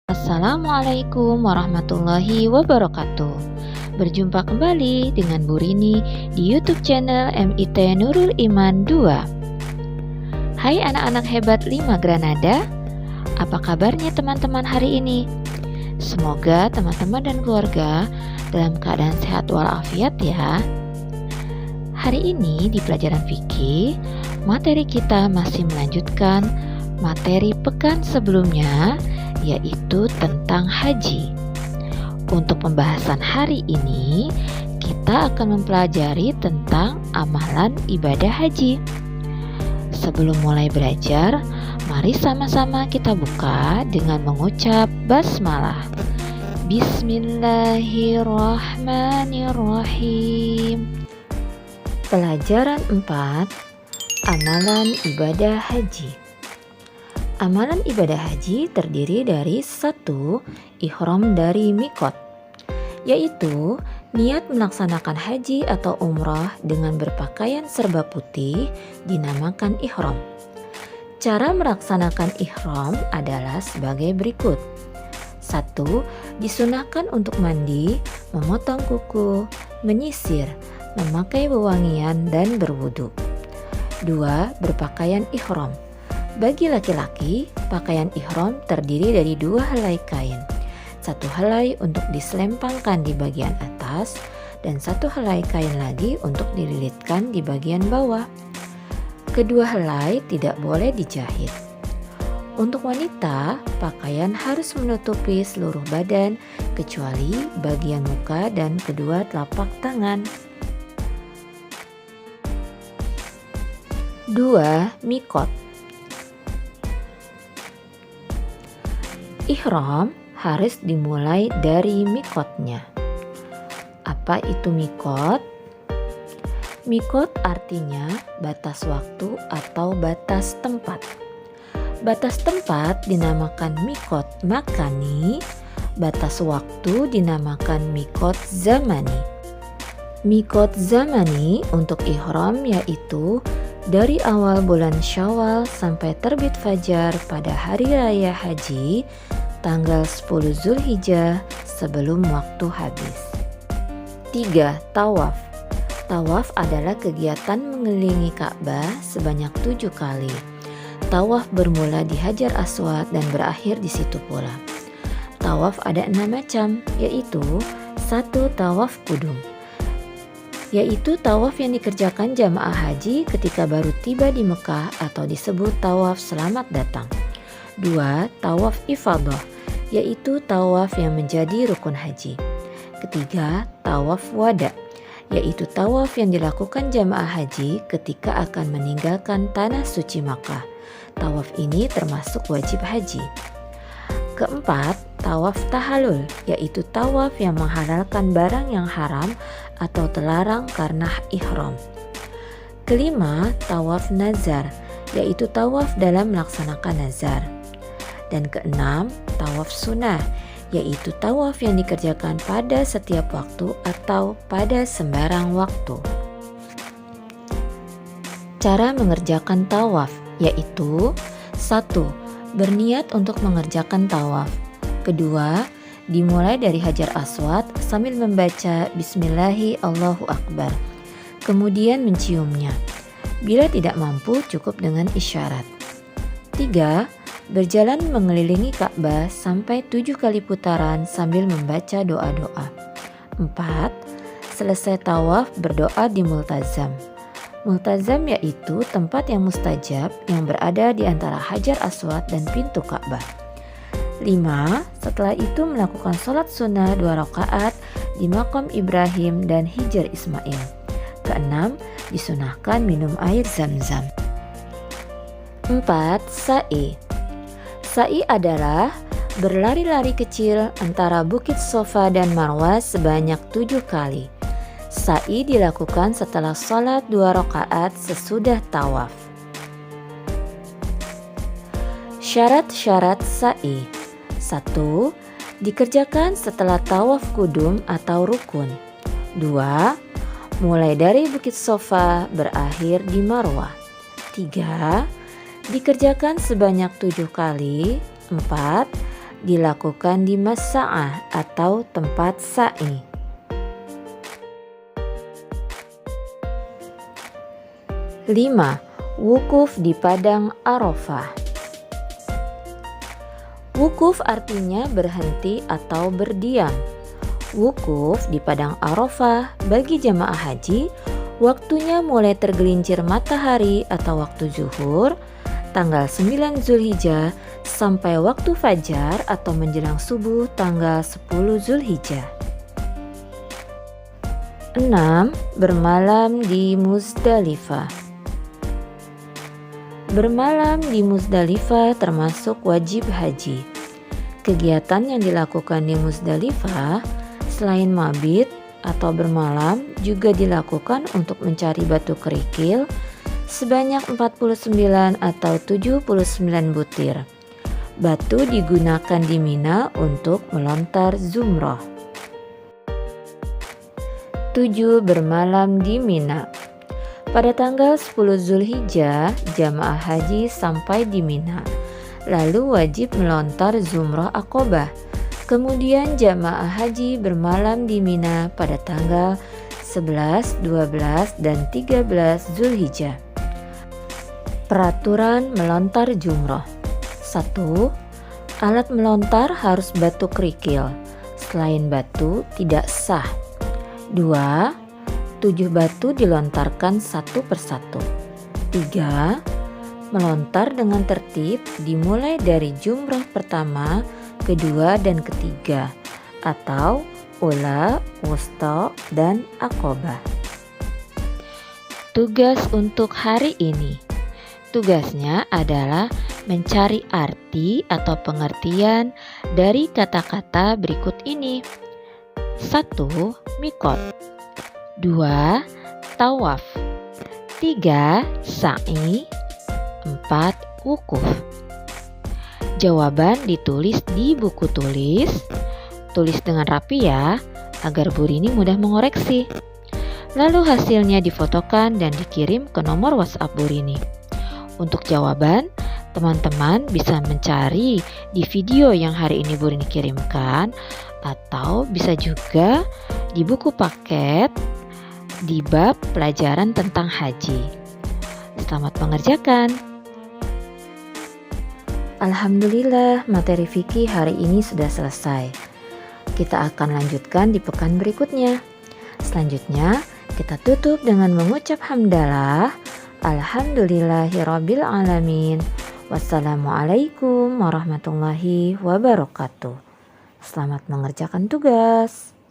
Assalamualaikum warahmatullahi wabarakatuh. Berjumpa kembali dengan Bu Rini di YouTube channel MIT Nurul Iman 2. Hai anak-anak hebat 5 Granada. Apa kabarnya teman-teman hari ini? Semoga teman-teman dan keluarga dalam keadaan sehat walafiat ya. Hari ini di pelajaran fikih, materi kita masih melanjutkan materi pekan sebelumnya, yaitu tentang haji. Untuk pembahasan hari ini, kita akan mempelajari tentang amalan ibadah haji. Sebelum mulai belajar, mari sama-sama kita buka dengan mengucap basmalah. Bismillahirrahmanirrahim. Pelajaran 4, amalan ibadah haji. Amalan ibadah haji terdiri dari 1. Ihram dari mikot, yaitu niat melaksanakan haji atau umrah dengan berpakaian serba putih dinamakan ihram. Cara melaksanakan ihram adalah sebagai berikut. 1. Disunahkan untuk mandi, memotong kuku, menyisir, memakai wewangian dan berwudu. 2. Berpakaian ihram. Bagi laki-laki, pakaian ihram terdiri dari 2 helai kain. 1 helai untuk diselempangkan di bagian atas dan 1 helai kain lagi untuk dililitkan di bagian bawah. Kedua helai tidak boleh dijahit. Untuk wanita, pakaian harus menutupi seluruh badan kecuali bagian muka dan kedua telapak tangan. 2. Mikot. Ihram harus dimulai dari mikotnya. Apa itu mikot? Mikot artinya batas waktu atau batas tempat. Batas tempat dinamakan mikot makani, batas waktu dinamakan mikot zamani. Mikot zamani untuk ihram yaitu dari awal bulan Syawal sampai terbit fajar pada hari raya haji tanggal 10 Zulhijjah sebelum waktu habis. 3. Tawaf. Tawaf adalah kegiatan mengelilingi Ka'bah sebanyak 7 kali. Tawaf bermula di Hajar Aswad dan berakhir di situ pula. Tawaf ada 6 macam, yaitu 1. Tawaf kudum, yaitu tawaf yang dikerjakan jamaah haji ketika baru tiba di Mekah atau disebut tawaf selamat datang. 2. Tawaf ifadah, yaitu tawaf yang menjadi rukun haji. Ketiga, tawaf wada, yaitu tawaf yang dilakukan jamaah haji ketika akan meninggalkan tanah suci Makkah. Tawaf ini termasuk wajib haji. Keempat, tawaf tahalul, yaitu tawaf yang menghalalkan barang yang haram atau terlarang karena ihram. Kelima, tawaf nazar, yaitu tawaf dalam melaksanakan nazar. Dan keenam, tawaf sunnah, yaitu tawaf yang dikerjakan pada setiap waktu atau pada sembarang waktu. Cara mengerjakan tawaf yaitu 1. Berniat untuk mengerjakan tawaf. Kedua, dimulai dari Hajar Aswad sambil membaca Bismillahi Allahu Akbar. Kemudian menciumnya. Bila tidak mampu, cukup dengan isyarat. 3. Berjalan mengelilingi Ka'bah sampai 7 kali putaran sambil membaca doa-doa. 4. Selesai tawaf berdoa di multazam. Multazam yaitu tempat yang mustajab yang berada di antara Hajar Aswad dan pintu Ka'bah. 5. Setelah itu melakukan sholat sunnah 2 rakaat di Maqam Ibrahim dan Hijr Ismail. Keenam, disunahkan minum air zam-zam. 4. Sa'i. Sa'i adalah berlari-lari kecil antara Bukit Sofa dan Marwah sebanyak 7 kali. Sa'i dilakukan setelah sholat 2 rakaat sesudah tawaf. Syarat-syarat sa'i. 1. Dikerjakan setelah tawaf kudum atau rukun. 2. mulai dari Bukit Sofa berakhir di Marwah. 3. Dikerjakan sebanyak 7 kali. 4. Dilakukan di Mas'a'ah atau tempat sa'i. 5. Wukuf di Padang Arafah. Wukuf artinya berhenti atau berdiam. Wukuf di Padang Arafah bagi jamaah haji waktunya mulai tergelincir matahari atau waktu zuhur tanggal 9 Zulhijjah sampai waktu fajar atau menjelang subuh tanggal 10 Zulhijjah. 6. Bermalam di Muzdalifah. Bermalam di Muzdalifah termasuk wajib haji. Kegiatan yang dilakukan di Muzdalifah selain mabit atau bermalam juga dilakukan untuk mencari batu kerikil sebanyak 49 atau 79 butir. Batu digunakan di Mina untuk melontar zumrah. 7. Bermalam di Mina. Pada tanggal 10 Zulhijjah, jamaah haji sampai di Mina, lalu wajib melontar zumrah Aqobah. Kemudian jamaah haji bermalam di Mina pada tanggal 11, 12, dan 13 Zulhijjah. Peraturan melontar jumrah. 1. Alat melontar harus batu kerikil. Selain batu tidak sah. 2. 7 batu dilontarkan satu persatu. 3. Melontar dengan tertib dimulai dari jumrah pertama, kedua, dan ketiga atau ula, wusta, dan aqobah. Tugas untuk hari ini. Tugasnya adalah mencari arti atau pengertian dari kata-kata berikut ini. 1. Miqat. 2. Tawaf. 3. Sa'i. 4. Wukuf. Jawaban ditulis di buku tulis. Tulis dengan rapi ya, agar Bu Rini mudah mengoreksi. Lalu hasilnya difotokan dan dikirim ke nomor WhatsApp Bu Rini. Untuk jawaban, teman-teman bisa mencari di video yang hari ini Bu Rini kirimkan, atau bisa juga di buku paket di bab pelajaran tentang haji. Selamat mengerjakan. Alhamdulillah, materi fikih hari ini sudah selesai. Kita akan lanjutkan di pekan berikutnya. Selanjutnya, kita tutup dengan mengucap hamdalah. Alhamdulillahirabbil alamin. Wassalamualaikum warahmatullahi wabarakatuh. Selamat mengerjakan tugas.